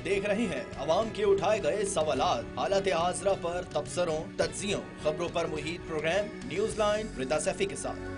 देख रहे हैं अवाम के उठाए गए सवालात, हालत हाजरा पर तबसरों, तज्जियों, खबरों पर मुहित program news line Rita Saifi के साथ।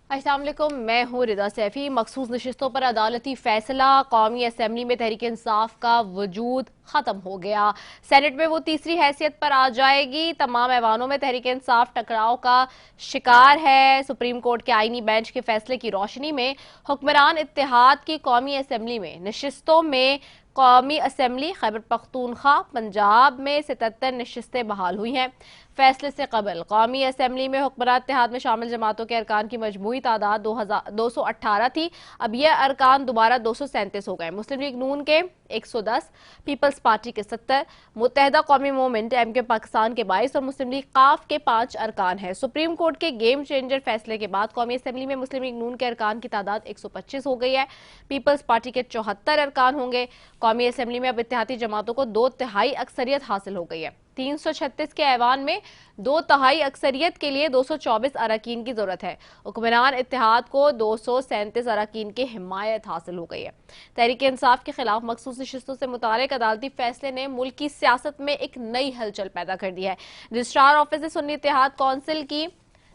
अस्सलाम वालेकुम, मैं हूँ रिदा सैफी। मखसूस नशिस्तों पर अदालती फैसला, कौमी असम्बली में तहरीक इंसाफ का वजूद खत्म हो गया। सेनेट में वो तीसरी हैसियत पर आ जाएगी। तमाम ऐवानों में तहरीक इंसाफ टकराव का शिकार है। सुप्रीम कोर्ट के आईनी बेंच के फैसले की रोशनी में हुक्मरान इत्तेहाद की कौमी असम्बली में नशिस्तों में कौमी असम्बली खैबर पख्तूनख्वा पंजाब में 77 नशिस्तें बहाल हुई हैं। फैसले से कबल कौमी असम्बली में हुक्मरान इत्तेहाद में शामिल जमातों के अरकान की मजमूई तादाद 218 थी। अब यह अरकान दोबारा 237 हो गए। मुस्लिम लीग नून के 110, पीपल्स पार्टी के 70, मुत्तहदा कौमी मूवमेंट एमके पाकिस्तान के 22 और मुस्लिम लीग काफ के 5 अरकान हैं। सुप्रीम कोर्ट के गेम चेंजर फैसले के बाद कौमी असम्बली में मुस्लिम लीग नून के अरकान की तादाद 125 हो गई है। पीपल्स पार्टी के 74 अरकान होंगे। कौमी असम्बली में अब इत्तेहादी जमातों को 2/3 अक्सरियत हासिल हो गई है। 336 के ऐवान में 2/3 अक्सरियत के लिए 224 अरकान की जरूरत है। हुक्मरान इत्तेहाद को 237 अरकान की हिमायत हासिल हो गई है। तहरीक इंसाफ के खिलाफ मखसूस नशिस्तों से मुतालिक अदालती फैसले ने मुल्क की सियासत में एक नई हलचल पैदा कर दी है। रजिस्ट्रार ऑफिस ने सुन्नी इत्तेहाद कौंसिल की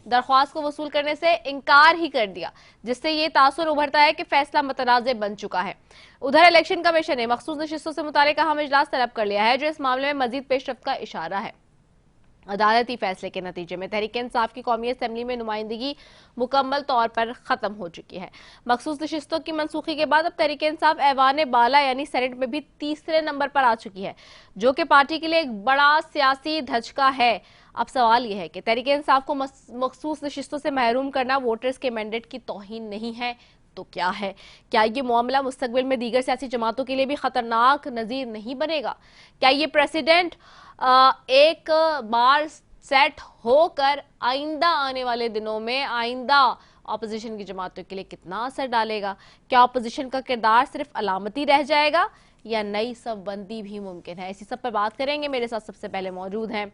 दरख्वास्त को वसूल करने से इनकार ही कर दिया, जिससे ये तासुर उभरता है कि फैसला मुतनाज़ बन चुका है। उधर इलेक्शन कमीशन ने मखसूस नशिस्तों से मुतालिक अहम इजलास तलब कर लिया है, जो इस मामले में मजीद पेशरफ्त का इशारा है। अदालती फैसले के नतीजे में तहरीक इंसाफ की कौमी असम्बली में नुमाइंदगी मुकम्मल तौर पर खत्म हो चुकी है। मखसूस नशिस्तों की मनसूखी के बाद अब तहरीक इंसाफ ऐवान बाला यानी सेनेट में भी तीसरे नंबर पर आ चुकी है, जो कि पार्टी के लिए एक बड़ा सियासी धचका है। अब सवाल यह है कि तहरीक इंसाफ को मखसूस नशिस्तों से महरूम करना वोटर्स के मैंडेट की तौहीन नहीं है तो क्या है? क्या ये मामला मुस्तकबिल में दीगर सियासी जमातों के लिए भी खतरनाक नजीर नहीं बनेगा? क्या ये प्रेसिडेंट एक बार सेट होकर आइंदा आने वाले दिनों में आइंदा ऑपोजिशन की जमातों के लिए कितना असर डालेगा? क्या ऑपोजिशन का किरदार सिर्फ अलामती रह जाएगा या नई सबबंदी भी मुमकिन है? इसी सब पर बात करेंगे। मेरे साथ सबसे पहले मौजूद हैं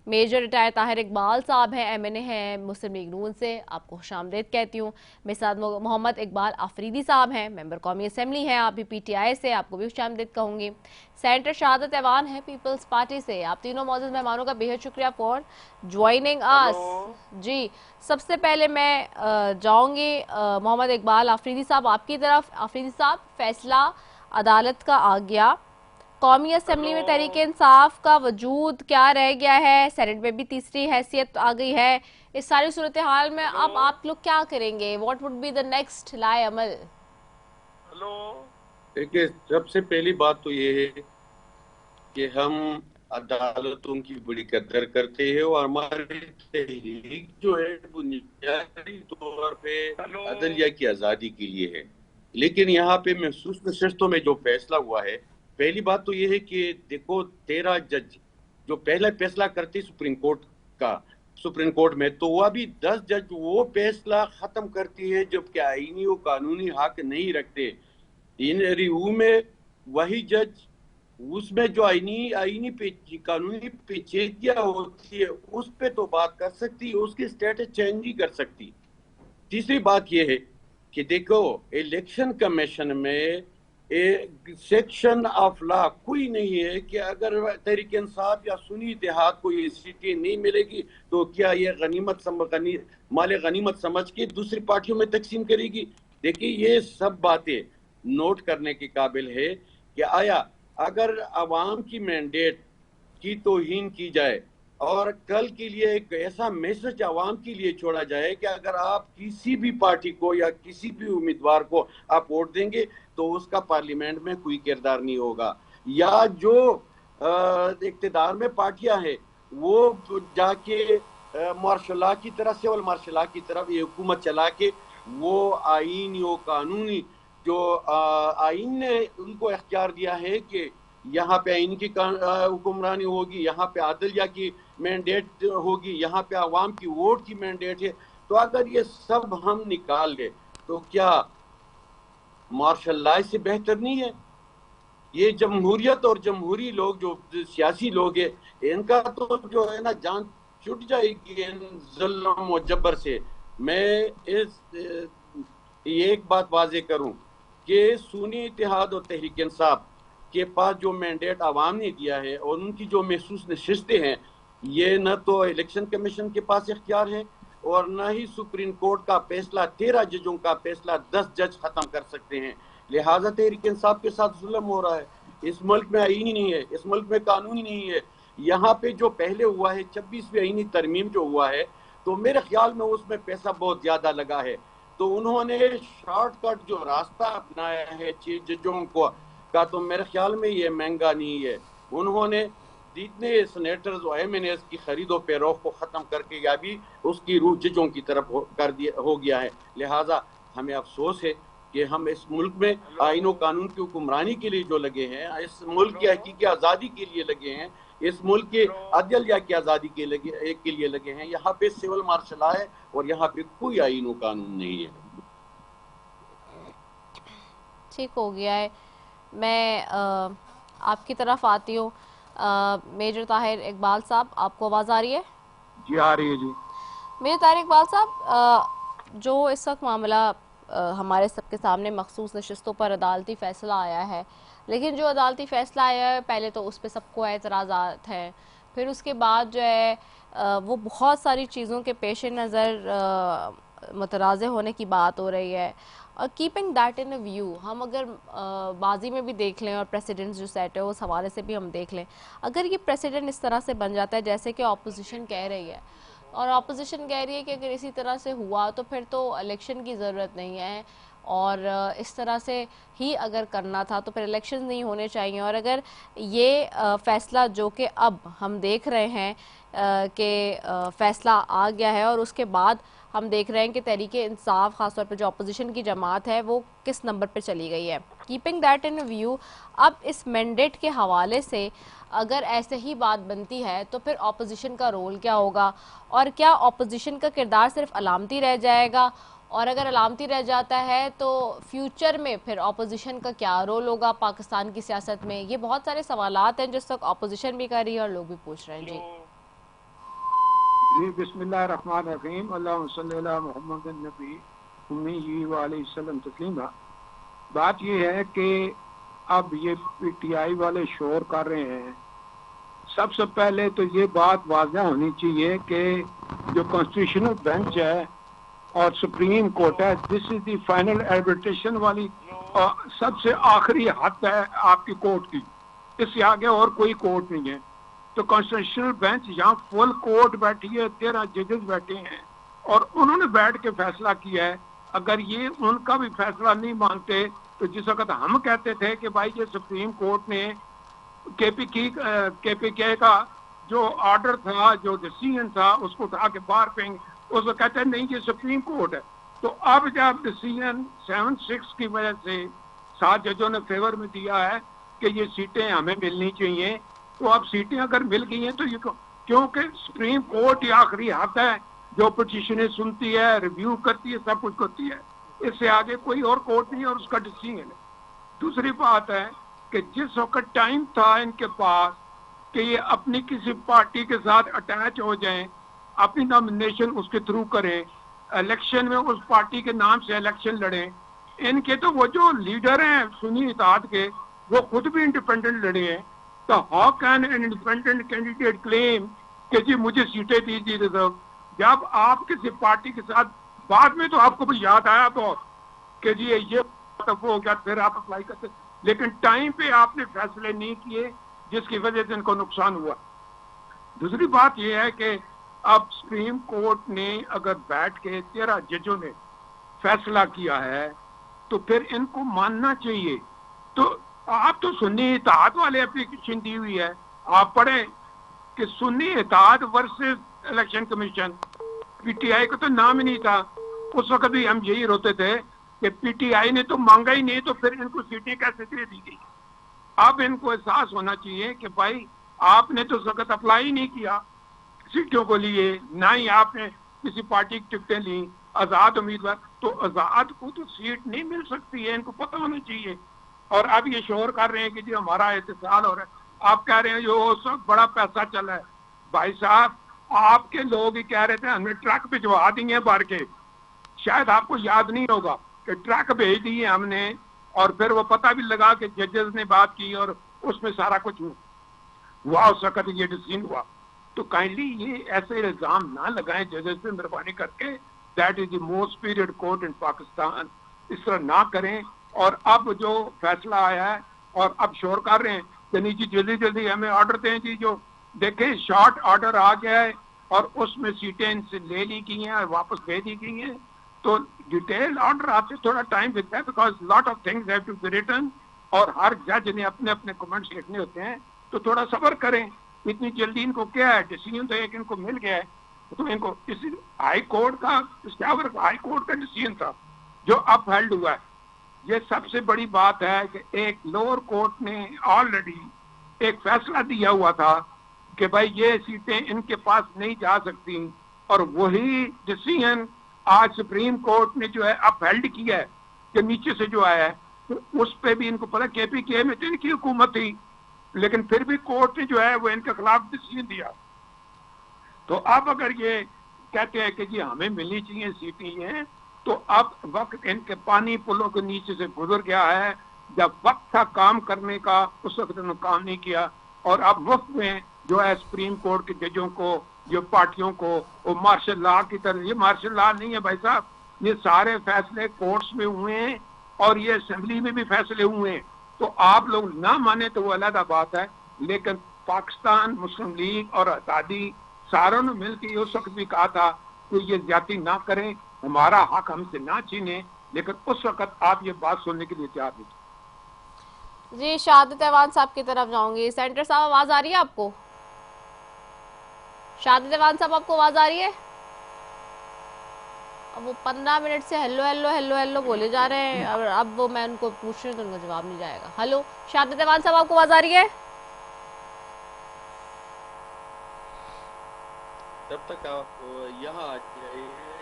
मेजर रिटायर ताहिर इकबाल साहब हैं, एमएनए हैं मुस्लिम लीग नून से, आपको खुशामदीद कहती हूँ। मेरे साथ मोहम्मद इकबाल आफरीदी साहब हैं, मेंबर कौमी असम्बली हैं, आप भी पीटीआई से, आपको भी खुशामदीद कहूँगी। सेनेटर शहादत ऐवान है पीपल्स पार्टी से। आप तीनों मौजूद मेहमानों का बेहद शुक्रिया फॉर ज्वाइनिंग अस। जी, सबसे पहले मैं जाऊँगी मोहम्मद इकबाल आफरीदी साहब आपकी तरफ। आफरीदी साहब, फैसला अदालत का आ गया, कौमी असम्बली में तहरीक इंसाफ का वजूद क्या रह गया है, सेनेट में भी तीसरी हैसियत आ गई है। इस सारी सूरत हाल में अब आप लोग क्या करेंगे? What would be the next लाए अमल? हेलो, देखिए, सबसे पहली बात तो ये है कि हम अदालतों की बड़ी कदर करते हैं और हमारी तहरीक जो है बुनियादी तौर पे अदलिया की आज़ादी के लिए है। लेकिन यहाँ पे महसूस नशिस्तों में जो फैसला हुआ है, पहली बात तो ये है कि देखो, 13 जज जो पहले फैसला करते सुप्रीम कोर्ट में, तो वह भी 10 जज वो फैसला खत्म करती है जबकि आईनी और कानूनी हक नहीं रखते। इन रिव्यू में वही जज उसमें जो आईनी कानूनी पेचीदगियां होती है उस पे तो बात कर सकती है, उसकी स्टेटस चेंज ही कर सकती। तीसरी बात यह है कि देखो, इलेक्शन कमीशन में एक सेक्शन ऑफ लॉ कोई नहीं है कि अगर तहरीक इंसाफ या सुन्नी इत्तेहाद को ये सीटें नहीं मिलेगी तो क्या ये माले गनीमत समझ के दूसरी पार्टियों में तकसीम करेगी। देखिए, ये सब बातें नोट करने के काबिल है कि आया अगर अवाम की मैंडेट की तौहीन की जाए और कल के लिए एक ऐसा मैसेज आवाम के लिए छोड़ा जाए कि अगर आप किसी भी पार्टी को या किसी भी उम्मीदवार को आप वोट देंगे तो उसका पार्लियामेंट में कोई किरदार नहीं होगा, या जो इक्तदार में पार्टियां हैं वो जाके मार्शल लॉ की तरह, सिविल मार्शल लॉ की तरफ ये हुकूमत चला के वो आईन या कानूनी जो आईन ने उनको इख्तियार दिया है कि यहाँ पे इनकी हुक्मरानी होगी, यहाँ पे अदलिया की मैंडेट होगी, यहाँ पे अवाम की वोट की मैंडेट है। तो अगर ये सब हम निकाल ले तो क्या मार्शल लॉ से बेहतर नहीं है? ये जमहूरियत और जमहूरी लोग जो सियासी लोग हैं, इनका तो जो है ना जान छूट जाएगी इन जुल्म और जबर से। मैं एक बात वाजे करूं कि सुन्नी इत्तेहाद और तहरीक इंसाफ के पास जो मैंडेट आवाम ने दिया है और उनकी जो महसूस नशिस्तें हैं, ये न तो इलेक्शन कमीशन के पास इख्तियार है और न ही सुप्रीम कोर्ट का फैसला 13 जजों का फैसला 10 जज खत्म कर सकते हैं। लिहाजा तहरीक इंसाफ के साथ जुल्म हो रहा है। इस मुल्क में आईन ही नहीं है, इस मुल्क में कानून ही नहीं है। यहाँ पे जो पहले हुआ है 26वीं आईनी तरमीम जो हुआ है, तो मेरे ख्याल में उसमें पैसा बहुत ज्यादा लगा है। तो उन्होंने शॉर्टकट जो रास्ता अपनाया है चीफ जजों को का, तो मेरे ख्याल में ये महंगा नहीं है। उन्होंने जितने सेनेटर्स और एमएनएस की खरीदो फरोख्त को खत्म करके या भी उसकी रूह जजों की तरफ हो गया है। लिहाजा हमें अफसोस है कि हम इस मुल्क में आईन और कानून की हुक्मरानी के लिए जो लगे हैं, इस मुल्क की हकीकी आज़ादी के लिए लगे हैं, इस मुल्क के अदलिया की आज़ादी के लिए लगे हैं, यहाँ पे सिविल मार्शल लॉ है और यहाँ पे कोई आईन और कानून नहीं है। ठीक हो गया है। मैं आपकी तरफ आती हूँ। मेजर ताहिर इकबाल साहब, आपको आवाज़ आ रही है? जी आ रही है जी। मेजर ताहिर इकबाल साहब, जो इस वक्त मामला हमारे सबके सामने मखसूस नशिस्तों पर अदालती फ़ैसला आया है, लेकिन जो अदालती फ़ैसला आया है पहले तो उस पर सबको एतराज़ात हैं, फिर उसके बाद जो है वो बहुत सारी चीज़ों के पेश नज़र मुतराज़े होने की बात हो रही है। और keeping that in a view, हम अगर बाजी में भी देख लें और प्रेसिडेंट जो सेट है उस हवाले से भी हम देख लें, अगर ये प्रेसिडेंट इस तरह से बन जाता है जैसे कि अपोजिशन कह रही है, और अपोजिशन कह रही है कि अगर इसी तरह से हुआ तो फिर तो इलेक्शन की ज़रूरत नहीं है, और इस तरह से ही अगर करना था तो फिर इलेक्शन नहीं होने चाहिए। और अगर ये फ़ैसला जो कि अब हम देख रहे हैं कि फ़ैसला आ गया है और उसके बाद हम देख रहे हैं कि तहरीक इंसाफ ख़ासतौर पर जो अपोजिशन की जमात है वो किस नंबर पर चली गई है। कीपिंग दैट इन व्यू, अब इस मैंडेट के हवाले से अगर ऐसे ही बात बनती है तो फिर अपोजिशन का रोल क्या होगा, और क्या अपोजिशन का किरदार सिर्फ अलामती रह जाएगा, और अगर अलामती रह जाता है तो फ्यूचर में फिर अपोजिशन का क्या रोल होगा पाकिस्तान की सियासत में? ये बहुत सारे सवालात हैं जिस तक अपोजिशन भी कर रही है और लोग भी पूछ रहे हैं। जी बिस्मिल्लाहिर्रहमानिर्रहीम, अल्लाहुम्मा सल्ली अला मुहम्मदिन नबी उम्मी व अलैहि सल्लम तस्लीमा। बात ये है कि अब ये पीटीआई वाले शोर कर रहे हैं। सबसे पहले तो ये बात वाज़ह होनी चाहिए कि जो कॉन्स्टिट्यूशनल बेंच है और सुप्रीम कोर्ट है, this is the final arbitration वाली सबसे आखिरी हद है आपकी कोर्ट की। इससे आगे और कोई कोर्ट नहीं है। तो कॉन्स्टिट्यूशनल बेंच यहाँ फुल कोर्ट बैठी है, 13 जजेस बैठे हैं और उन्होंने बैठ के फैसला किया है। अगर ये उनका भी फैसला नहीं मानते तो जिस वक्त हम कहते थे कि भाई ये सुप्रीम कोर्ट ने केपीके का जो ऑर्डर था, जो डिसीजन था, उसको उठा के बाहर फेंक, उसको कहते हैं नहीं ये सुप्रीम कोर्ट है। तो अब जब डिसीजन 7-6 की वजह से 7 जजों ने फेवर में दिया है कि ये सीटें हमें मिलनी चाहिए, तो अब सीटें अगर मिल गई हैं तो ये क्योंकि सुप्रीम कोर्ट ही आखिरी हद है जो पिटीशनें सुनती है, रिव्यू करती है, सब कुछ करती है। इससे आगे कोई और कोर्ट नहीं है और उसका डिसीजन है। दूसरी बात है कि जिस वक्त टाइम था इनके पास कि ये अपनी किसी पार्टी के साथ अटैच हो जाएं, अपनी नॉमिनेशन उसके थ्रू करें, इलेक्शन में उस पार्टी के नाम से इलेक्शन लड़ें। इनके तो वो जो लीडर हैं सुन्नी इत्तेहाद के, वो खुद भी इंडिपेंडेंट लड़े हैं। तो how can an independent candidate claim कि जी मुझे सीटें दीजिए रिजर्व, जब आप किसी पार्टी के साथ बाद में तो आपको भी याद आया तो कि जी ये वो हो गया, फिर आप अप्लाई करते, लेकिन टाइम पे आपने फैसले नहीं किए जिसकी वजह से इनको नुकसान हुआ। दूसरी बात यह है कि अब सुप्रीम कोर्ट ने अगर बैठ के 13 जजों ने फैसला किया है तो फिर इनको मानना चाहिए। तो आप तो सुन्नी इत्तेहाद वाले एप्लीकेशन दी हुई है, आप पढ़ें कि Sunni Ittehad versus election commission, PTI का तो नाम ही नहीं था। उस वक्त भी हम यही रोते थे कि पीटीआई ने तो मांगा ही नहीं, तो फिर इनको सीटें कैसे दे दी गई। अब इनको एहसास होना चाहिए कि भाई आपने तो सख्त अप्लाई नहीं किया सीटों को लिए, ना ही आपने किसी पार्टी की टिकटें ली, आजाद उम्मीदवार, तो आजाद को तो सीट नहीं मिल सकती है, इनको पता होना चाहिए। और अब ये शोर कर रहे हैं कि जी हमारा एहतसाल हो रहा है, आप कह रहे हैं जो सब बड़ा पैसा चला है। भाई साहब आपके लोग ही कह रहे थे हमने ट्रक भिजवा दिए भर के, शायद आपको याद नहीं होगा कि ट्रक भेज दिए हमने, और फिर वो पता भी लगा कि जजेस ने बात की और उसमें सारा कुछ हुआ, उस वक्त ये डिसीजन हुआ। तो काइंडली ये ऐसे इल्जाम ना लगाएं जजेस पे मेहरबानी करके, that is the most period court in Pakistan, इस तरह ना करें। और अब जो फैसला आया है और अब शोर कर रहे हैं कि नहीं जी जल्दी जल्दी हमें ऑर्डर दें जी, जो देखें शॉर्ट ऑर्डर आ गया है और उसमें सीटें इनसे ले ली गई हैं और वापस भेज दी गई हैं। तो डिटेल ऑर्डर आते थोड़ा टाइम लगता है, because lot of things have to be written, और हर जज ने अपने अपने कमेंट्स लिखने होते हैं, तो थोड़ा सब्र करें। इतनी जल्दी इनको क्या है, डिसीजन तो एक इनको मिल गया है, तो इनको इसी हाई कोर्ट का हाई कोर्ट का डिसीजन था जो अपहेल्ड हुआ है। ये सबसे बड़ी बात है कि एक लोअर कोर्ट ने ऑलरेडी एक फैसला दिया हुआ था कि भाई ये सीटें इनके पास नहीं जा सकती, और वही डिसीजन आज सुप्रीम कोर्ट ने जो है अपहेल्ड किया है कि नीचे से जो आया है, तो उस पे भी इनको पता, केपीके में तो इनकी हुकूमत थी, लेकिन फिर भी कोर्ट ने जो है वो इनके खिलाफ डिसीजन दिया। तो अब अगर ये कहते हैं कि जी हमें मिलनी चाहिए सीटें ये, तो अब वक्त इनके पानी पुलों के नीचे से गुजर गया है। जब वक्त था काम करने का उस वक्त उन्होंने काम नहीं किया, और अब वक्त में जो है सुप्रीम कोर्ट के जजों को, जो पार्टियों को, वो मार्शल लॉ की तरह, ये मार्शल लॉ नहीं है भाई साहब, ये सारे फैसले कोर्ट्स में हुए हैं और ये असेंबली में भी फैसले हुए हैं। तो आप लोग ना माने तो वो अलग बात है, लेकिन पाकिस्तान मुस्लिम लीग और आज़ादी सारों ने मिलकर उस वक्त भी कहा था कि ये ज्यादती ना करें, हमारा हक हमसे ना छीने, लेकिन उस वक्त आप ये बात सुनने के लिए तैयार नहीं। जी शहादत ऐवान साहब की तरफ जाऊंगी। सेंटर साहब आवाज आ रही है आपको? शहादत ऐवान साहब आपको आवाज आ रही है? अब वो 15 मिनट से हेलो हेलो हेलो हेलो बोले जा रहे हैं, अब वो मैं उनको पूछ रही हूँ तो उनको जवाब नहीं जाएगा। हेलो शहादत ऐवान साहब आपको आवाज आ रही है? तब तक आप यहाँ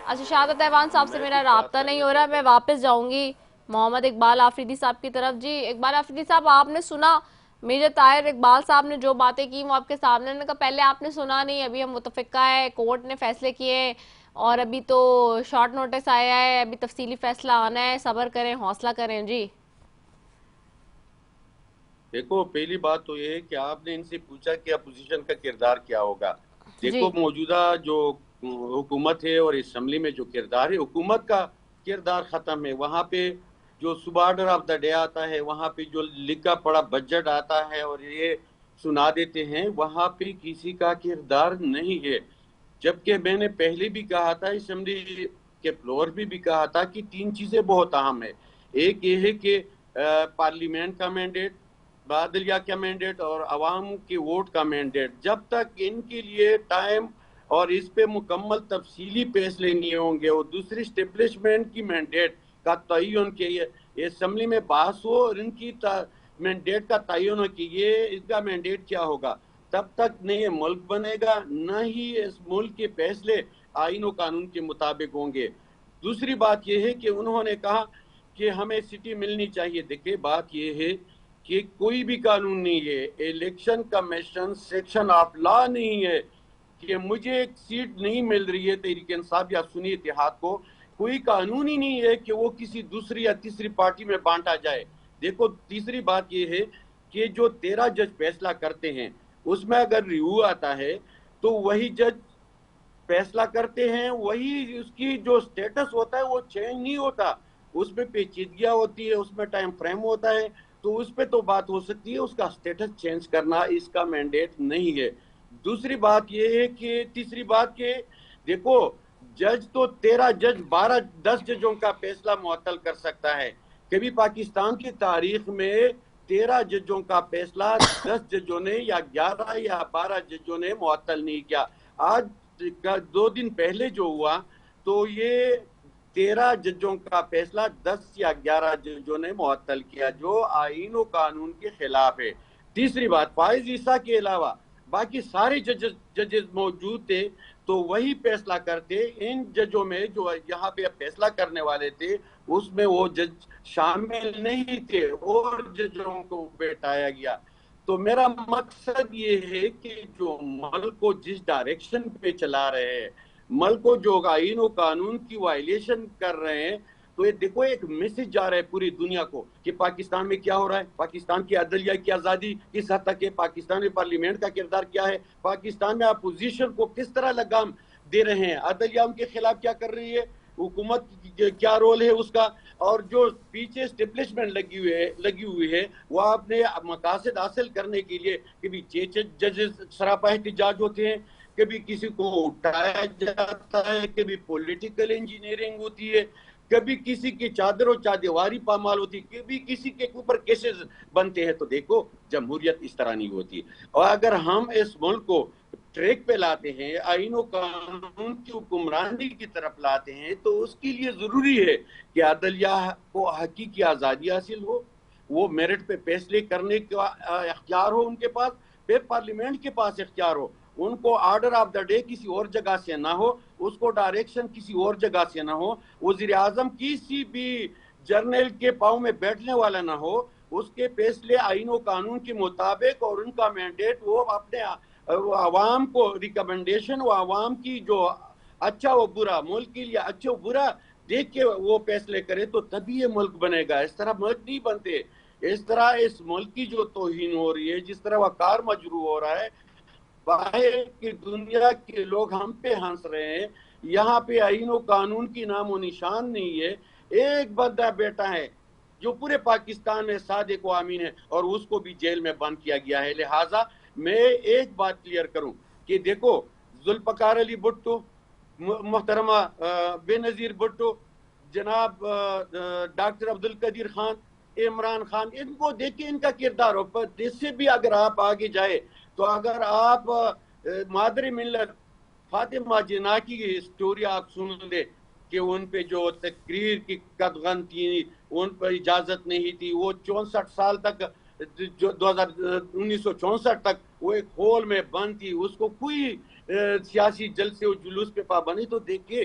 अच्छा शहादत ऐवान साहब से मेरा राब्ता नहीं हो रहा, मैं वापस जाऊंगी मोहम्मद इकबाल आफरीदी साहब की तरफ। जी इकबाल आफरीदी साहब, आपने सुना मेजर ताहिर इकबाल साहब ने जो बातें की वो आपके सामने, ने कहा पहले आपने सुना नहीं, अभी हम मुतफिका है, कोर्ट ने फैसले किए और अभी तो शॉर्ट नोटिस आया है, अभी तफसीली फैसला आना है, सब्र करें, हौसला करें। जी देखो, पहली बात तो ये है कि आपने इनसे पूछा कि अपोजिशन का किरदार क्या होगा। देखो मौजूदा जो हुकूमत है और असेंबली में जो किरदार है, हुकूमत का किरदार खत्म है। वहाँ पे जो सुबह ऑर्डर ऑफ द डे आता है, वहाँ पे जो लिखा पड़ा बजट आता है और ये सुना देते हैं, वहाँ पे किसी का किरदार नहीं है। जबकि मैंने पहले भी कहा था, असेंबली के फ्लोर भी कहा था कि तीन चीजें बहुत अहम है। एक ये है कि पार्लियामेंट का मैंडेट, बादलिया का मैंडेट और अवाम के वोट का मैंडेट, जब तक इनके लिए टाइम और इस पे मुकम्मल तफसीली फैसले नहीं होंगे, और दूसरी स्टेब्लिशमेंट की मैंडेट का तयन के ये असेंबली में बहस हो और इनकी मैंडेट का तयन हो कि ये इसका मैंडेट क्या होगा, तब तक न ये मुल्क बनेगा, न ही इस मुल्क के फैसले आईन और कानून के मुताबिक होंगे। दूसरी बात यह है कि उन्होंने कहा कि हमें सिटी मिलनी चाहिए। देखिए बात यह है कि कोई भी कानून नहीं है, election commission section of law नहीं है कि मुझे एक सीट नहीं मिल रही है तहरीक इंसाफ या सुन्नी इत्तेहाद को, कोई कानून ही नहीं है कि वो किसी दूसरी या तीसरी पार्टी में बांटा जाए। देखो तीसरी बात यह है कि जो 13 जज फैसला करते हैं उसमें अगर रिव्यू आता है तो वही जज फैसला करते हैं, वही उसकी जो स्टेटस होता है वो चेंज नहीं होता, उसमें पेचीदगियां होती है, उसमें टाइम फ्रेम होता है, तो उस पर तो बात हो सकती है, उसका स्टेटस चेंज करना इसका मैंडेट नहीं है। दूसरी बात यह है कि तीसरी बात के देखो जज तो 13 जज 10 जजों का फैसला मुअत्तल कर सकता है। कभी पाकिस्तान की तारीख में 13 जजों का फैसला 10 जजों ने या 11 या 12 जजों ने मुअत्तल नहीं किया। आज 2 दिन पहले जो हुआ तो ये 13 जजों का फैसला 10 या 11 जजों ने मुअत्तल किया, जो आईन और कानून के खिलाफ है। तीसरी बात, फाइज ईसा के अलावा बाकी सारे जजेस मौजूद थे, तो वही फैसला करते। इन जजों में जो यहाँ पे फैसला करने वाले थे, उसमें वो जज शामिल नहीं थे और जजों को बैठाया गया। तो मेरा मकसद ये है कि जो मुल्क को जिस डायरेक्शन पे चला रहे हैं, मुल्क को जो आईन और कानून की वायलेशन कर रहे हैं, तो ये देखो एक मैसेज जा रहा है पूरी दुनिया को कि पाकिस्तान में क्या हो रहा है, पाकिस्तान की अदलिया की आज़ादी किस हद तक है, पाकिस्तान में पार्लियामेंट का किरदार क्या है, पाकिस्तान में अपोजिशन को किस तरह लगाम दे रहे हैं, अदलिया उनके खिलाफ क्या कर रही है, हुकूमत क्या रोल है उसका, और जो पीछे स्टेब्लिशमेंट लगी हुई है वो अपने मकासद हासिल करने के लिए कभी जजेस सरापा एहतजाज होते हैं, कभी किसी को उठाया जाता है, कभी पॉलिटिकल इंजीनियरिंग होती है, कभी किसी की चादर और चादीवारी पामाल होती, कभी किसी के ऊपर केसेस बनते हैं। तो देखो, जमहूरियत इस तरह नहीं होती। और अगर हम इस मुल्क को ट्रैक पे लाते हैं, आईन और कानून की हुक्मरानी की तरफ लाते हैं, तो उसके लिए जरूरी है कि अदलिया को हकीकी आज़ादी हासिल हो, वो मेरिट पे फैसले करने का इख्तियार हो उनके पास, फिर पार्लियामेंट के पास इख्तियार हो, उनको ऑर्डर ऑफ द डे किसी और जगह से ना हो, उसको डायरेक्शन किसी और जगह से ना हो, वजीर आजम किसी भी जर्नल के पाँव में बैठने वाला ना हो, उसके फैसले आईन और कानून के मुताबिक और उनका मैंडेट वो अपने आवाम को रिकमेंडेशन, वो आवाम की जो अच्छा व बुरा, मुल्क के लिए अच्छा व बुरा देख के वो फैसले करे, तो तभी ये मुल्क बनेगा। इस तरह मुल्क नहीं बनते। इस तरह इस मुल्क की जो तौहीन हो रही है, जिस तरह वकार मजरू हो रहा है, बाहर की दुनिया के लोग हम पे हंस रहे हैं, यहाँ पे आईन और कानून की नामो निशान नहीं है। एक बंदा बेटा है जो पूरे पाकिस्तान में सादिक व अमीन है और उसको भी जेल में बंद किया गया है। लिहाजा मैं एक बात क्लियर करूं कि देखो, जुल्फकार अली भुट्टो, मोहतरमा बेनजीर भुट्टो, जनाब डॉक्टर अब्दुल कदीर खान, इमरान खान, इनको देखिए इनका किरदार हो। पर इससे भी अगर आप आगे जाए तो अगर आप मादरी मिल्लत फातिमा जिन्ना की स्टोरी आप सुन ले कि उन पे जो तकरीर की कदगन थी, उन पर इजाजत नहीं थी, वो 64 साल तक, जो 1964 तक वो एक होल में बंद थी, उसको कोई सियासी जलसे और जुलूस पे पाबंदी। तो देखिए,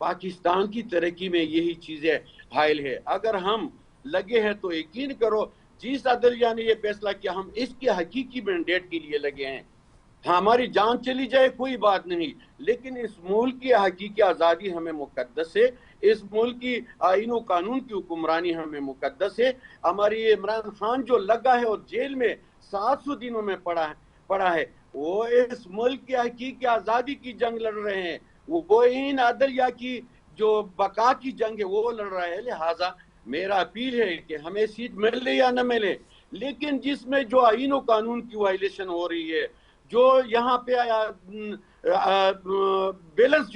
पाकिस्तान की तरक्की में यही चीजें हायल है। अगर हम लगे हैं तो यकीन करो, जिस अदलिया ने ये फैसला किया, हम इसके हकीकी मैंडेट के लिए लगे हैं। हमारी जान चली जाए कोई बात नहीं, लेकिन इस मुल्क की हकीकी आज़ादी हमें मुकद्दस है, इस मुल्क की आईन और कानून की हुक्मरानी हमें मुकद्दस है। हमारी इमरान खान जो लगा है और जेल में 700 दिनों में पड़ा है, वो इस मुल्क की हकीकी आज़ादी की जंग लड़ रहे हैं, वो इन अदलिया की जो बका की जंग है वो लड़ रहा है। लिहाजा मेरा अपील है कि हमें सीट मिले या न मिले, लेकिन जिसमें जो आईन और कानून की वायलेशन हो रही है, जो यहाँ पे बैलेंस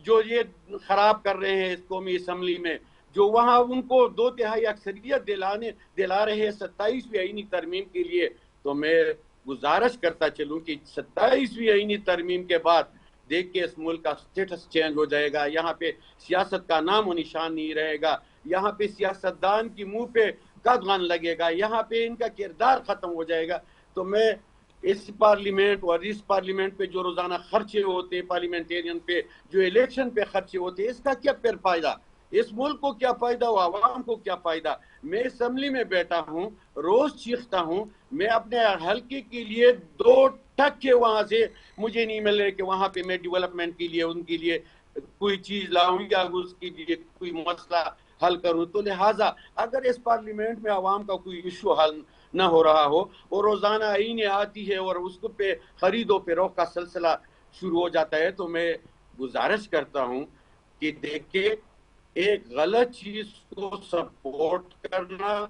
जो ये खराब कर रहे हैं इस कौमी असम्बली में, जो वहाँ उनको 2/3 अक्सरियत दिला रहे हैं 27वीं आईनी तरमीम के लिए, तो मैं गुजारिश करता चलूँ कि 27वीं आईनी तरमीम के बाद देख के इस मुल्क का स्टेटस चेंज हो जाएगा। यहाँ पे सियासत का नाम और निशान नहीं रहेगा, यहाँ पे सियासतदान की मुंह पे कदगन लगेगा, यहाँ पे इनका किरदार खत्म हो जाएगा। तो मैं इस पार्लियामेंट और इस पार्लियामेंट पे जो रोजाना खर्चे होते, पार्लियामेंटेरियन पे जो इलेक्शन पे खर्चे होते, इसका क्या फिर फायदा, इस मुल्क को क्या फायदा, वो आवाम को क्या फायदा। मैं असम्बली में बैठा हूँ, रोज चीखता हूँ, मैं अपने हल्के के लिए 2 टक्के वहां से मुझे नहीं मिल रहे कि वहां पे मैं डेवलपमेंट के लिए उनके लिए कोई चीज लाऊं या उसके लिए कोई मसला हल करूं। तो लिहाजा अगर इस पार्लियामेंट में आवाम का कोई इशू हल न हो रहा हो और रोजाना आईने आती है और उसको पे खरीदो फरोख्त का सिलसिला शुरू हो जाता है, तो मैं गुजारिश करता हूं कि देखिए, एक गलत चीज को सपोर्ट करना,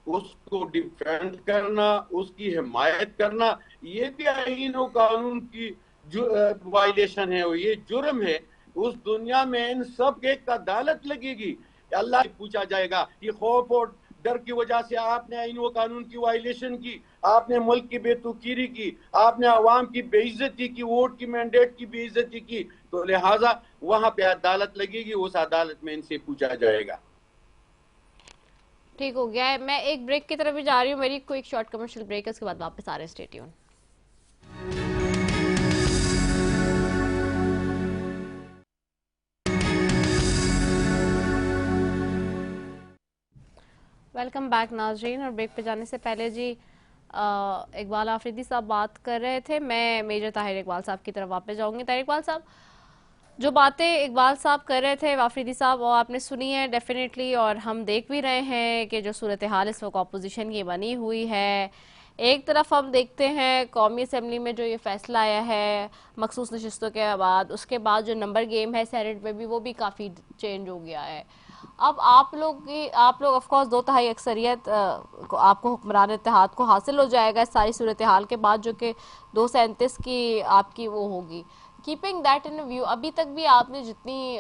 उसको डिफेंड करना, उसकी हिमायत करना, ये भी आईन और कानून की वायलेशन है, ये जुर्म है। उस दुनिया में इन सब के एक अदालत लगेगी, अल्लाह से पूछा जाएगा कि खौफ और डर की वजह से आपने आईन व कानून की वायलेशन की, आपने मुल्क की बेतुकीरी की, आपने अवाम की बेइज्जती की, वोट की मैंडेट की बेइज्जती की, तो लिहाजा वहां पे अदालत लगेगी, उस अदालत में इनसे पूछा जाएगा। ठीक हो गया है। मैं एक ब्रेक की तरफ भी जा रही हूँ, मेरी कोई शॉर्ट कमर्शियल ब्रेक है, उसके बाद वापस आ रहे हैं। Stay tune. वेलकम बैक नाजरीन। और ब्रेक पे जाने से पहले जी इकबाल आफरीदी साहब बात कर रहे थे, मैं मेजर ताहिर इकबाल साहब की तरफ वापस जाऊंगी। ताहिर इकबाल साहब, जो बातें इकबाल साहब कर रहे थे आफरीदी साहब, वो आपने सुनी है डेफिनेटली, और हम देख भी रहे हैं कि जो सूरत हाल इस वक्त अपोजिशन की बनी हुई है। एक तरफ हम देखते हैं कौमी असम्बली में जो ये फैसला आया है मखसूस नशिस्तों के बाद, उसके बाद जो नंबर गेम है सेनेट में भी, वो भी काफ़ी चेंज हो गया है। अब आप लोग ऑफ कोर्स 2/3 अक्सरियत आपको हुक्मरान इत्तेहाद को हासिल हो जाएगा इस सारी सूरत हाल के बाद, जो कि 237 की आपकी वो होगी। कीपिंग दैट इन व्यू, अभी तक भी आपने जितनी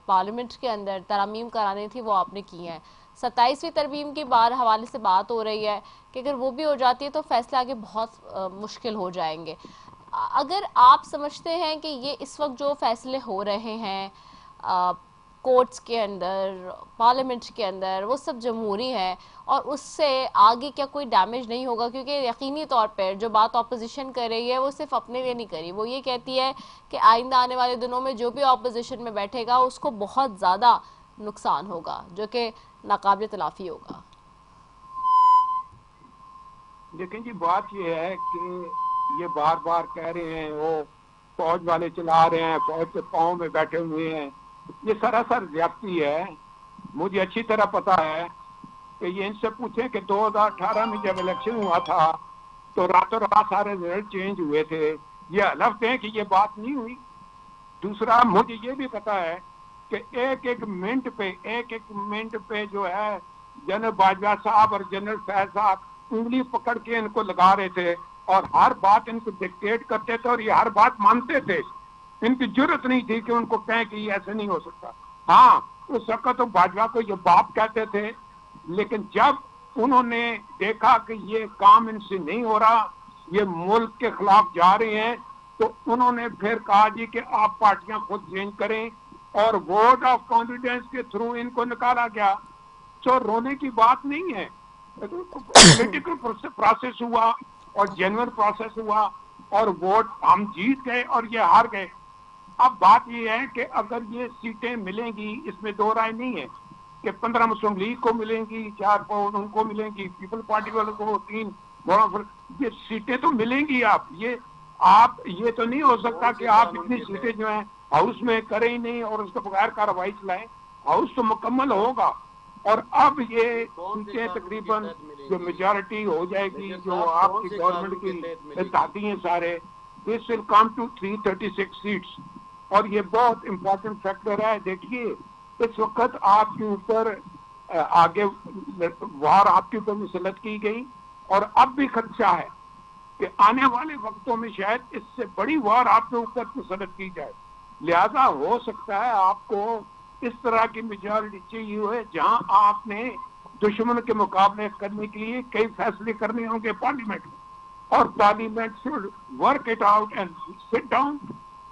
पार्लियामेंट के अंदर तरमीम करानी थी वो आपने की हैं। 27वीं तरमीम की हवाले से बात हो रही है कि अगर वो भी हो जाती है तो फैसले आगे बहुत मुश्किल हो जाएंगे। अगर आप समझते हैं कि ये इस वक्त जो फैसले हो रहे हैं कोर्ट्स के अंदर, पार्लियामेंट के अंदर, वो सब जमहूरी है और उससे आगे क्या कोई डैमेज नहीं होगा? क्योंकि यकीनी तौर पर जो बात ऑपोजिशन कर रही है वो सिर्फ अपने लिए नहीं करी, वो ये कहती है कि आइंदा आने वाले दिनों में जो भी ऑपोजिशन में बैठेगा उसको बहुत ज़्यादा नुकसान होगा, जो कि नाकाबिल तलाफी होगा। लेकिन जी बात ये है कि ये बार बार कह रहे हैं वो फौज वाले चला रहे हैं, फौज के पाँव में बैठे हुए हैं, ये सरासर ज्यादती है। मुझे अच्छी तरह पता है कि ये इनसे पूछे कि 2018 में जब इलेक्शन हुआ था तो रातों रात सारे रिजल्ट चेंज हुए थे, ये हलफ हैं कि ये बात नहीं हुई। दूसरा, मुझे ये भी पता है कि एक एक मिनट पे जो है जनरल बाजवा साहब और जनरल फैज साहब उंगली पकड़ के इनको लगा रहे थे और हर बात इनको डिक्टेट करते थे और ये हर बात मानते थे। इनकी जरूरत नहीं थी कि उनको कहें कि ये ऐसे नहीं हो सकता। हाँ, उस वक्त तो बाजवा को ये बाप कहते थे, लेकिन जब उन्होंने देखा कि ये काम इनसे नहीं हो रहा, ये मुल्क के खिलाफ जा रहे हैं, तो उन्होंने फिर कहा जी कि आप पार्टियां खुद चेंज करें और वोट ऑफ कॉन्फिडेंस के थ्रू इनको निकाला गया। तो रोने की बात नहीं है, पॉलिटिकल प्रोसेस हुआ और जेन्युइन प्रोसेस हुआ और वोट हम जीत गए और ये हार गए। अब बात ये है कि अगर ये सीटें मिलेंगी, इसमें दो राय नहीं है कि 15 मुस्लिम लीग को मिलेंगी, 4 उनको मिलेंगी, पीपल पार्टी वालों को 3, ये सीटें तो मिलेंगी। आप ये तो नहीं हो सकता कि आप इतनी सीटें जो है हाउस में करें ही नहीं और उसके बगैर कार्रवाई चलाएं। हाउस तो मुकम्मल होगा और अब ये सीटें तकरीबन जो मेजॉरिटी हो जाएगी, जो आपकी गवर्नमेंट की इत्तेहादी हैं सारे, this will come to 336 seats और ये बहुत इंपॉर्टेंट फैक्टर है। देखिए, इस वक्त आपके ऊपर आगे वार आपके ऊपर मुसल्लत की गई और अब भी खदशा है कि आने वाले वक्तों में शायद इससे बड़ी वार आपके ऊपर मुसल्लत की जाए। लिहाजा हो सकता है आपको इस तरह की मेजॉरिटी चाहिए हुए जहां आपने दुश्मन के मुकाबले करने के लिए कई फैसले करने होंगे पार्लियामेंट में और parliament should work it out and sit down.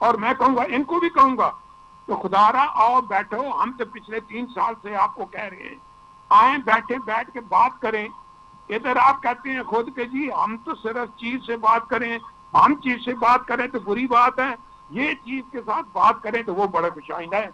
और मैं कहूंगा, इनको भी कहूंगा, तो खुदारा आओ बैठो, हम तो पिछले 3 साल से आपको कह रहे हैं, आए बैठ के बात करें। इधर आप कहते हैं खुद के जी हम तो सिर्फ चीफ से बात करें, हम चीफ से बात करें तो बुरी बात है, ये चीफ के साथ बात करें तो वो बड़ा खुशाइंदा है।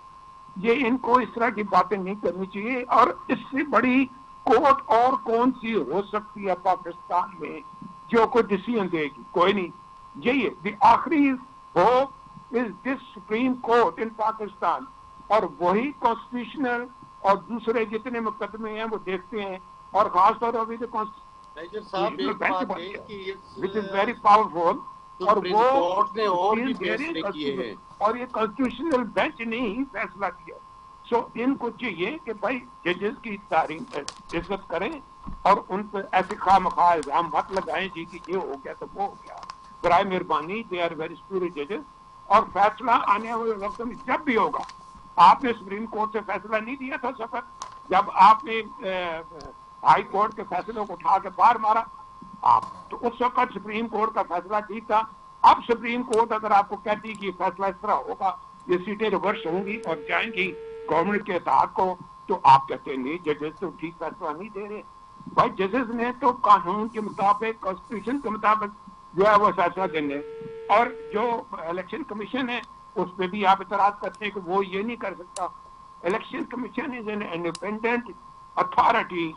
ये इनको इस तरह की बातें नहीं करनी चाहिए। और इससे बड़ी कोर्ट और कौन सी हो सकती है पाकिस्तान में जो कोई डिसीजन देगी? कोई नहीं। यही है आखिरी hope is this supreme court in Pakistan और वही कॉन्स्टिट्यूशनल और दूसरे जितने मुकदमे हैं वो देखते हैं और खासतौर पर अभी तो constitutional bench which is very powerful और वो और ये कॉन्स्टिट्यूशनल बेंच ने ही फैसला किया। सो इनको चाहिए कि भाई जजेस की तारीफ इज्जत करें और उन पर ऐसे खामखा इल्जाम मत लगाएं जी कि ये हो गया तो वो हो गया। बराए मेहरबानी, दे आर वेरी स्पिरिट जजेस और फैसला आने वाले वक्त में जब भी होगा, आपने सुप्रीम कोर्ट से फैसला नहीं दिया था सफर, जब आपने हाई कोर्ट के फैसलों को उठा के बाहर मारा आप, तो उस वक्त सुप्रीम कोर्ट का फैसला ठीक था। अब सुप्रीम कोर्ट अगर आपको कहती कि फैसला इस तरह होगा, ये सीटें रिवर्स होंगी और जाएंगी गवर्नमेंट के इत्तेहाद को, तो आप कहते हैं नहीं, जजेस तो ठीक फैसला नहीं दे रहे। भाई जजेस ने तो कानून के मुताबिक, कॉन्स्टिट्यूशन के मुताबिक जो है वो फैसला देने, और जो इलेक्शन कमीशन है उस पर भी आप इतराज करते हैं कि वो ये नहीं कर सकता। Election commission is an independent authority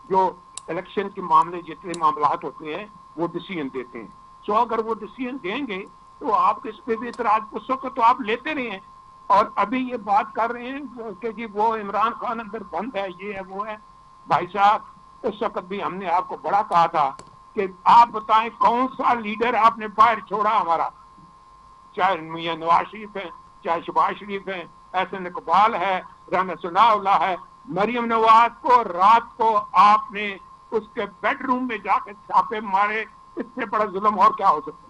जो इलेक्शन के मामले, जितने मामलात होते हैं वो डिसीजन देते हैं। सो अगर वो डिसीजन देंगे तो आप इस पे भी इतराज, उस वक्त तो आप लेते रहे हैं। और अभी ये बात कर रहे हैं कि जी वो इमरान खान अंदर बंद है, ये है वो है। भाई साहब, उस वक्त भी हमने आपको बड़ा कहा था कि आप बताएं कौन सा लीडर आपने बाहर छोड़ा हमारा, चाहे मियां नवाज शरीफ है, चाहे शहबाज शरीफ है, एहसन इकबाल है, राना सनाउल्लाह है। मरियम नवाज को रात को आपने उसके बेडरूम में जाकर छापे मारे, इससे बड़ा जुल्म और क्या हो सकता है।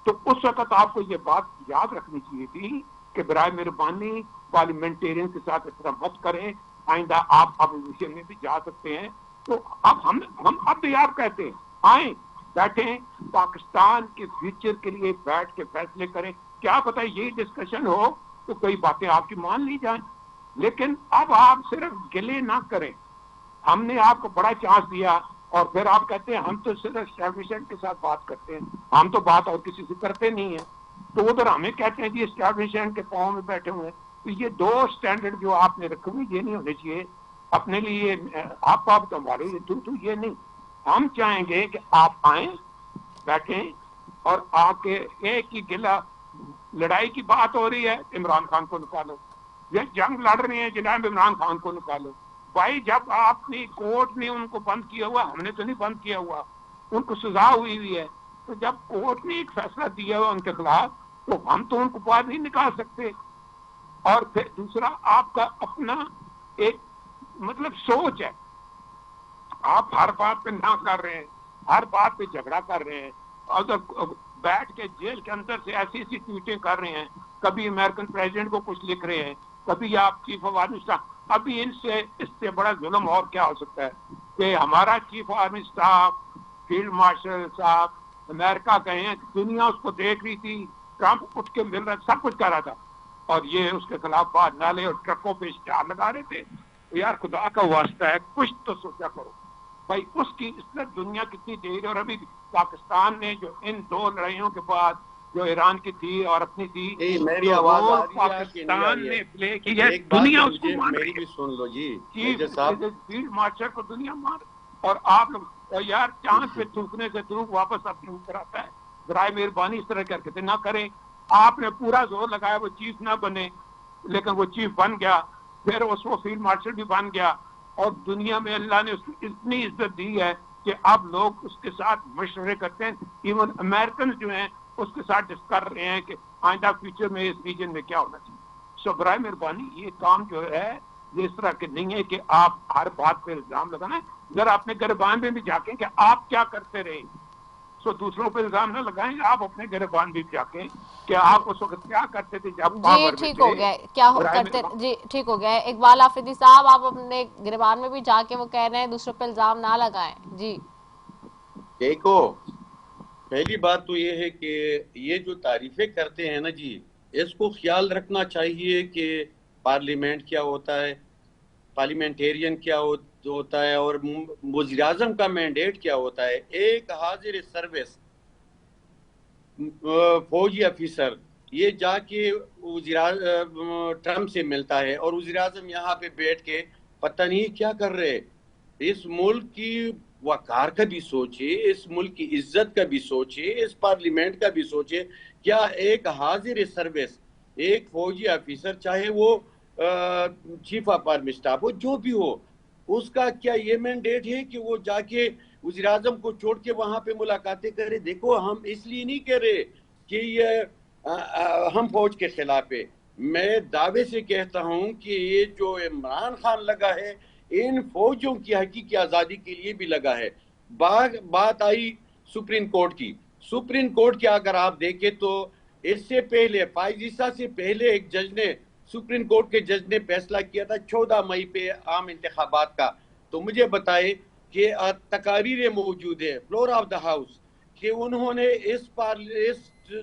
तो उस वक्त आपको ये बात याद रखनी चाहिए थी कि बराए मेहरबानी पार्लियामेंटेरियन के साथ इस तरह मत करें, आइंदा आप अपोजिशन में भी जा सकते हैं। तो अब हम अब भी आप कहते हैं आए बैठे पाकिस्तान के फ्यूचर के लिए बैठ के फैसले करें। क्या पता यही डिस्कशन हो तो कई बातें आपकी मान ली जाएं, लेकिन अब आप सिर्फ गिले ना करें। हमने आपको बड़ा चांस दिया और फिर आप कहते हैं हम तो सिर्फ एस्टैब्लिशमेंट के साथ बात करते हैं, हम तो बात और किसी से करते नहीं है। तो उधर हमें कहते हैं जी एस्टैब्लिशमेंट के पांव में बैठे हुए हैं। तो ये दो स्टैंडर्ड जो आपने रखे हुए ये नहीं होने चाहिए अपने लिए। आप तो हमारे लिए तू ये नहीं। हम चाहेंगे कि आप आए, बैठें और आके एक ही गिला, लड़ाई की बात हो रही है इमरान खान को निकालो, ये जंग लड़ रहे हैं जनाब इमरान खान को निकालो। भाई जब आपने कोर्ट ने उनको बंद किया हुआ, हमने तो नहीं बंद किया हुआ, उनको सजा हुई है। तो जब कोर्ट ने एक फैसला दिया हुआ उनके खिलाफ तो हम तो उनको बाहर नहीं निकाल सकते। और फिर दूसरा आपका अपना एक मतलब सोच है, आप हर बात पे ना कर रहे हैं, हर बात पे झगड़ा कर रहे हैं, और बैठ के जेल के अंदर से ऐसी ऐसी ट्वीटें कर रहे हैं, कभी अमेरिकन प्रेसिडेंट को कुछ लिख रहे हैं, कभी आप चीफ ऑफ आर्मी स्टाफ। अभी इससे बड़ा जुल्म और क्या हो सकता है कि हमारा chief of army staff, field marshal साहब अमेरिका गए हैं, दुनिया उसको देख रही थी, ट्रंप उठ के मिल रहा, सब कुछ कर रहा था, और ये उसके खिलाफ बाहर नाले और ट्रकों पे इश्तिहार लगा रहे थे। तो यार खुदा का वास्ता है, कुछ तो सोचा करो भाई। उसकी इसलिए दुनिया कितनी देर है। और अभी पाकिस्तान ने जो इन दो लड़ाइयों के बाद जो ईरान की थी और अपनी थी, मेरी आवाज आ रही है पाकिस्तान ने प्ले की है, दुनिया उसको मान रही है। सुन लो जी, फील्ड मार्शल को दुनिया मान, और आप लोग और यार चांद पे थूकने से थूक वापस अपने ऊपर आता है। बराए मेहरबानी इस तरह करके ना करें। आपने पूरा जोर लगाया वो चीफ ना बने, लेकिन वो चीफ बन गया, फिर उसको फील्ड मार्शल भी बन गया, और दुनिया में अल्लाह ने उसको इतनी इज्जत दी है कि अब लोग उसके साथ मशवरे करते हैं। इवन अमेरिकन जो हैं उसके साथ डिस्कस कर रहे हैं कि आइंदा फ्यूचर में इस रीजन में क्या होना चाहिए। सो बराए मेहरबानी ये काम जो है ये इस तरह के नहीं है कि आप हर बात पे इल्जाम लगाना है। जरा अपने गिरबान में भी जाके कि आप क्या करते रहे, सो दूसरों पे इल्जाम ना लगाएं, आप अपने गिरबान भी जाके कि आप उस वक्त क्या करते थे जब जी ठीक हो गया, क्या करते जी ठीक हो गया। इकबाल आफरीदी साहब, आप अपने गिरबान में भी जाके वो कह रहे हैं दूसरों पे इल्जाम ना लगाएं। जी देखो, पहली बात तो ये है कि ये जो तारीफें करते हैं ना जी, इसको ख्याल रखना चाहिए कि पार्लियामेंट क्या होता है, पार्लियामेंटेरियन क्या होता है, और वज़ीर आज़म का मैंडेट क्या होता है। एक हाजिर सर्विस फौजी अफिसर ये जाके ट्रम्प से मिलता है, और वज़ीर आज़म यहाँ पे बैठ के पता नहीं क्या कर रहे। इस मुल्क की वकार का भी सोचे, इस मुल्क की इज्जत का भी सोचे, इस पार्लियामेंट का भी सोचे। क्या एक हाजिर सर्विस, एक फौजी अफिसर, चाहे वो चीफ ऑफ आर्मी स्टाफ हो, जो भी हो, उसका क्या ये मैंडेट है कि वो जाके वज़ीर आज़म को छोड़ के वहां पे मुलाकातें करे? देखो, हम इसलिए नहीं कह रहे कि ये हम फौज के खिलाफ है। मैं दावे से कहता हूं कि ये जो इमरान खान लगा है इन फौजों की हकीकी आज़ादी के लिए भी लगा है। बात आई सुप्रीम कोर्ट की। सुप्रीम कोर्ट की अगर आप देखें तो इससे पहले फाइजीसा से पहले एक जज ने सुप्रीम कोर्ट के जज ने फैसला किया था 14 मई पे आम इंतखाबात का। तो मुझे बताए कि तकारीरें मौजूद है फ्लोर ऑफ द हाउस कि उन्होंने इस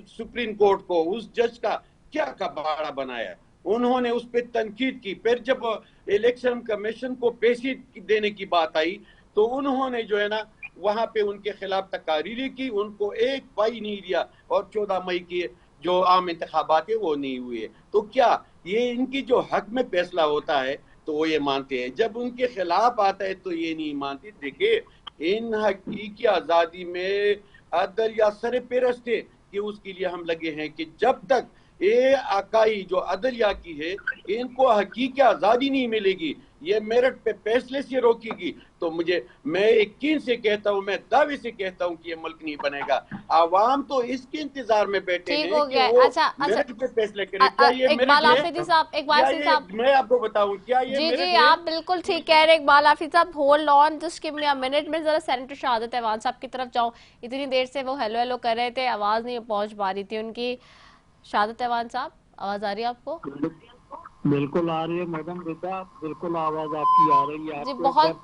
सुप्रीम कोर्ट को, उस जज का क्या कबाड़ा बनाया। उन्होंने उस पर तनकीद की। फिर जब इलेक्शन कमीशन को पेशी देने की बात आई तो उन्होंने जो है ना वहां पे उनके खिलाफ तकारीरें की, उनको एक पाई नहीं दिया और 14 मई की जो आम इंतखाबात है वो नहीं हुए। तो क्या ये इनकी जो हक में फैसला होता है तो वो ये मानते हैं, जब उनके खिलाफ आता है तो ये नहीं मानते। देखिए, इन हकीकी आज़ादी में अदल या सर पेरस्त है कि उसके लिए हम लगे हैं कि जब तक ये आकाई जो अदलिया की है इनको हकीकी आज़ादी नहीं मिलेगी, ये मेरिट पे फैसले से रोकेगी, तो मैं यकीन से कहता हूँ, मैं दावे से कहता हूँ कि ये मुल्क नहीं बनेगा। आवाम तो इसके इंतजार में बैठे हैं कि वो मेरिट पे फैसले करें। क्या ये इकबाल हाफिजी साहब, मैं आपको बताऊं क्या ये जी मेरिट जी आप बिल्कुल ठीक कह रहे हैं इकबाल हाफिज साहब। Hold on, just give me a minute. में जरा सेनेटर शहादत ऐवान साहब की तरफ जाऊं। इतनी देर से वो हेलो हेलो कर रहे थे, आवाज नहीं पहुंच पा रही थी उनकी। शहादत ऐवान साहब, आवाज आ रही है आपको? बिल्कुल आ रही है मैडम रिता, बिल्कुल आवाज आपकी आ रही है। जी बहुत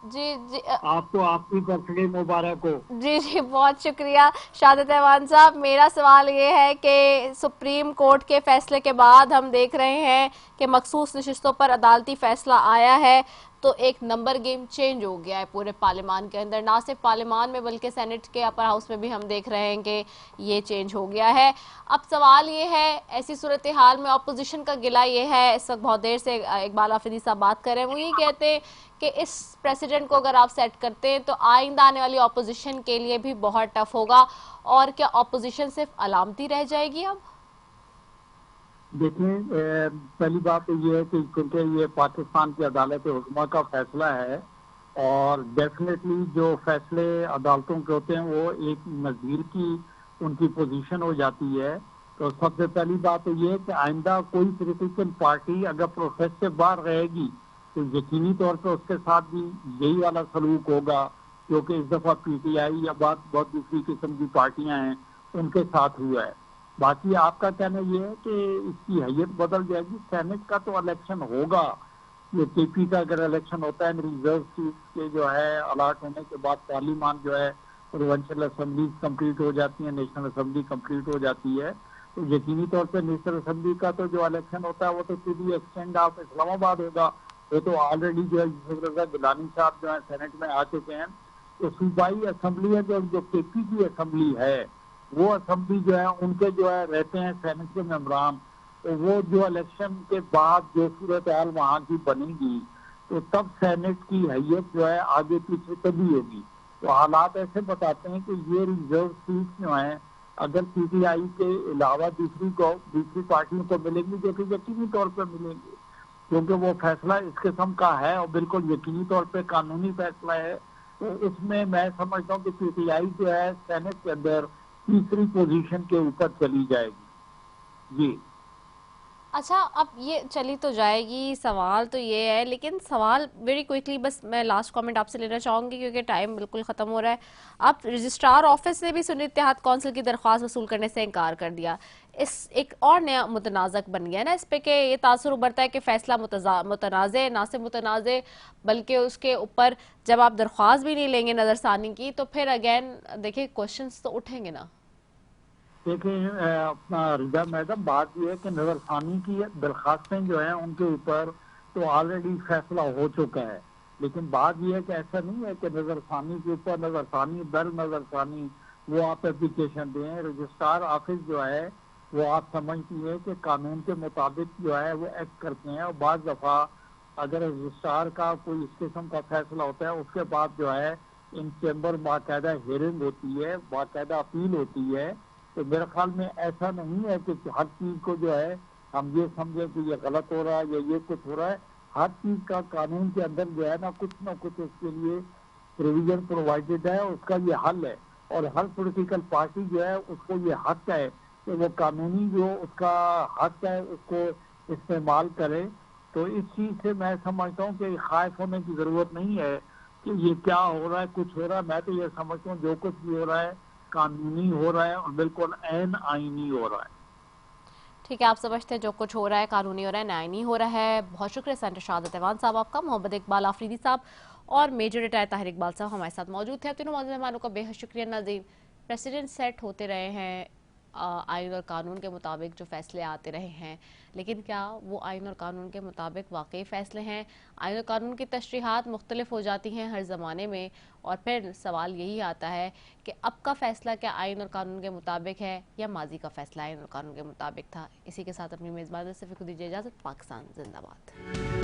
जी जी आपको आपकी बर्थडे मुबारक हो। जी जी बहुत शुक्रिया शहादत ऐवान साहब। मेरा सवाल ये है कि सुप्रीम कोर्ट के फैसले के बाद हम देख रहे हैं कि मखसूस नशिस्तों पर अदालती फैसला आया है, तो एक नंबर गेम चेंज हो गया है पूरे पार्लियामान के अंदर। ना सिर्फ पार्लियामान में बल्कि सेनेट के अपर हाउस में भी हम देख रहे हैं कि ये चेंज हो गया है। अब सवाल ये है, ऐसी सूरत हाल में अपोजिशन का गिला ये है, इस वक्त बहुत देर से इकबाल हाफिजी साहब बात कर रहे हैं, वो ये कहते हैं कि इस प्रेसिडेंट को अगर आप सेट करते हैं तो आइंदा आने वाली अपोजिशन के लिए भी बहुत टफ होगा। और क्या अपोजिशन सिर्फ अलामती रह जाएगी? अब देखें, पहली बात तो ये है कि क्योंकि ये पाकिस्तान की अदालत उज़्मा का फैसला है और डेफिनेटली जो फैसले अदालतों के होते हैं वो एक नज़ीर की उनकी पोजीशन हो जाती है। तो सबसे पहली बात तो ये है कि आइंदा कोई पॉलिटिकल पार्टी अगर प्रोसेस से बाहर रहेगी तो यकीनी तौर पर उसके साथ भी यही वाला सलूक होगा, क्योंकि इस दफ़ा PTI या बहुत दूसरी किस्म की पार्टियां हैं उनके साथ हुआ है। बाकी आपका कहना ये है कि इसकी हैयत बदल जाएगी। सेनेट का तो इलेक्शन होगा, ये KP का अगर इलेक्शन होता है रिजर्व सीट के जो है अलाट होने के बाद पार्लियामान जो है प्रोविंशियल असेंबली कंप्लीट हो जाती है, नेशनल असेंबली कंप्लीट हो जाती है, तो यकीनी तौर पर नेशनल असेंबली का तो जो इलेक्शन होता है वो तो to the extent of Islamabad होगा। वो तो ऑलरेडी जो है यूसुफ रजा गिलानी साहब जो है सेनेट में आ चुके हैं। तो सूबाई असेंबली है जो KP की असेंबली है, वो असेंबली जो है उनके जो है रहते हैं सेनेट के मेंबरान, तो वो जो इलेक्शन के बाद जो सूरत हाल वहाँ की बनेगी तो तब सेनेट की हैयत जो है आगे पीछे तभी होगी। तो हालात ऐसे बताते हैं कि ये रिजर्व सीट जो है अगर PTI के अलावा दूसरी पार्टियों को मिलेंगी, जो कि यकीनी तौर पर मिलेंगी, क्योंकि वो फैसला इस किस्म का है और बिल्कुल यकीनी तौर पे कानूनी फैसला है। तो इसमें मैं समझता हूँ कि PTI जो है सेनेट के अंदर तीसरी पोजीशन के ऊपर चली जाएगी। जी अच्छा, अब ये चली तो जाएगी, सवाल तो ये है, लेकिन सवाल वेरी क्विकली बस मैं लास्ट कमेंट आपसे लेना चाहूँगी क्योंकि टाइम बिल्कुल ख़त्म हो रहा है। अब रजिस्ट्रार ऑफिस ने भी सुन्नी इत्तेहाद कौंसिल की दरख्वास्त वसूल करने से इनकार कर दिया। इस एक और नया मुतनाज़क बन गया ना इस पे कि ये तासुर उभरता है कि फ़ैसला मुतनाज़े, ना सिर्फ मुतनाज़े बल्कि उसके ऊपर जब आप दरख्वास्त भी नहीं लेंगे नज़रसानी की तो फिर अगेन देखिए क्वेश्चंस तो उठेंगे ना। देखिए अपना रिजा मैडम, बात यह है कि नजरसानी की दरखास्तें जो हैं उनके ऊपर तो ऑलरेडी फैसला हो चुका है, लेकिन बात यह है कि ऐसा नहीं है कि नजरसानी के ऊपर नजरसानी वो आप एप्लीकेशन दें। रजिस्ट्रार ऑफिस जो है वो आप समझती है कि कानून के मुताबिक जो है वो एक्ट करते हैं, और बाज़ दफ़ा अगर रजिस्ट्रार का कोई इस किस्म का फैसला होता है उसके बाद जो है इन चैम्बर बाकायदा हियरिंग होती है, बाकायदा अपील होती है। तो मेरे ख्याल में ऐसा नहीं है कि हर चीज को जो है हम ये समझे कि ये गलत हो रहा है या ये कुछ हो रहा है। हर चीज का कानून के अंदर जो है ना कुछ उसके लिए प्रोविजन प्रोवाइडेड है, उसका ये हल है, और हर पॉलिटिकल पार्टी जो है उसको ये हक है कि वो कानूनी जो उसका हक है उसको इस्तेमाल करे। तो इस चीज से मैं समझता हूँ कि खाइफ होने की जरूरत नहीं है कि ये क्या हो रहा है, कुछ हो रहा है। मैं तो ये समझता हूँ जो कुछ भी हो रहा है कानूनी हो रहा है और बिल्कुल ऐन आईनी हो रहा है। ठीक है, आप समझते हैं जो कुछ हो रहा है कानूनी हो रहा है, न्याय नहीं हो रहा है। बहुत शुक्रिया सेंटर शहादत ऐवान साहब आपका। मोहम्मद इकबाल आफरीदी साहब और मेजर रिटायर ताहिर इकबाल साहब हमारे साथ मौजूद थे। तीनों मौजूद मेहमानों का बेहद शुक्रिया। नाज़रीन, प्रेसिडेंट सेट होते रहे हैं, आइन और कानून के मुताबिक जो फैसले आते रहे हैं, लेकिन क्या वो आइन और कानून के मुताबिक वाकई फ़ैसले हैं? आइन और कानून की तशरीहात मुख्तलिफ हो जाती हैं हर ज़माने में, और फिर सवाल यही आता है कि अब का फ़ैसला क्या आइन और कानून के मुताबिक है या माजी का फ़ैसला आइन और कानून के मुताबिक था। इसी के साथ अपनी मेज़बान से खुद दीजिए इजाज़त। पाकिस्तान जिंदाबाद।